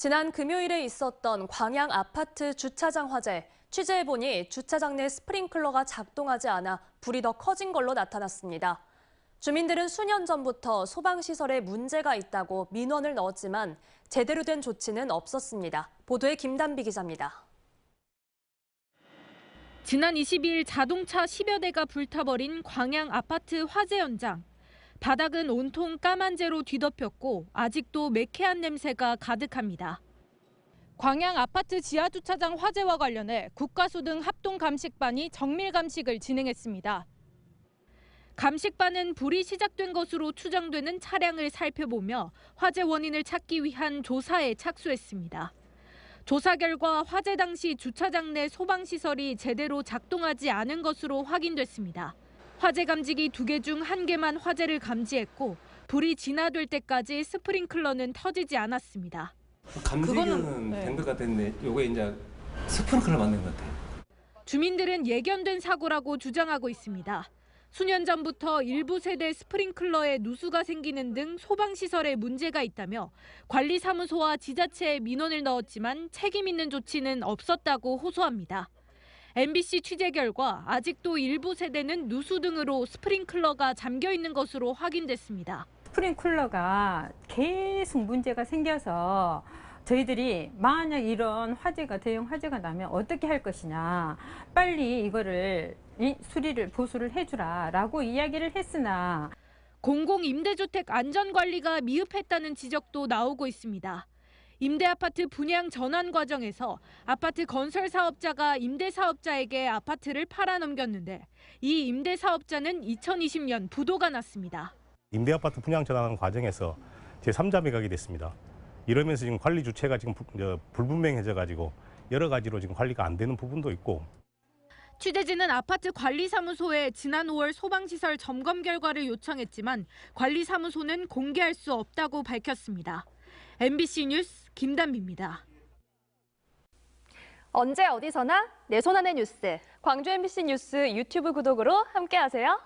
지난 금요일에 있었던 광양 아파트 주차장 화재. 취재해보니 주차장 내 스프링클러가 작동하지 않아 불이 더 커진 걸로 나타났습니다. 주민들은 수년 전부터 소방시설에 문제가 있다고 민원을 넣었지만 제대로 된 조치는 없었습니다. 보도에 김단비 기자입니다. 지난 22일 자동차 10여 대가 불타버린 광양 아파트 화재 현장. 바닥은 온통 까만재로 뒤덮였고 아직도 매캐한 냄새가 가득합니다. 광양 아파트 지하주차장 화재와 관련해 국가소등 합동감식반이 정밀감식을 진행했습니다. 감식반은 불이 시작된 것으로 추정되는 차량을 살펴보며 화재 원인을 찾기 위한 조사에 착수했습니다. 조사 결과 화재 당시 주차장 내 소방시설이 제대로 작동하지 않은 것으로 확인됐습니다. 화재 감지기 2개 중 1개만 화재를 감지했고 불이 진화될 때까지 스프링클러는 터지지 않았습니다. 감지기는 된 것 같은데 요게 이제 스프링클러 만든 것 같아요. 주민들은 예견된 사고라고 주장하고 있습니다. 수년 전부터 일부 세대 스프링클러에 누수가 생기는 등 소방시설에 문제가 있다며 관리사무소와 지자체에 민원을 넣었지만 책임 있는 조치는 없었다고 호소합니다. MBC 취재 결과 아직도 일부 세대는 누수 등으로 스프링클러가 잠겨 있는 것으로 확인됐습니다. 스프링클러가 계속 문제가 생겨서 저희들이 만약 이런 화재가 대형 화재가 나면 어떻게 할 것이냐, 빨리 이거를 수리를 보수를 해주라라고 이야기를 했으나 공공임대주택 안전관리가 미흡했다는 지적도 나오고 있습니다. 임대아파트 분양 전환 과정에서 아파트 건설 사업자가 임대사업자에게 아파트를 팔아넘겼는데 이 임대사업자는 2020년 부도가 났습니다. 임대아파트 분양 전환 과정에서 제3자 매각이 됐습니다. 이러면서 지금 관리 주체가 지금 불분명해져 가지고 여러 가지로 지금 관리가 안 되는 부분도 있고. 취재진은 아파트 관리사무소에 지난 5월 소방시설 점검 결과를 요청했지만 관리사무소는 공개할 수 없다고 밝혔습니다. MBC 뉴스 김단비입니다. 언제 어디서나 내 손 안의 뉴스. 광주 MBC 뉴스 유튜브 구독으로 함께하세요.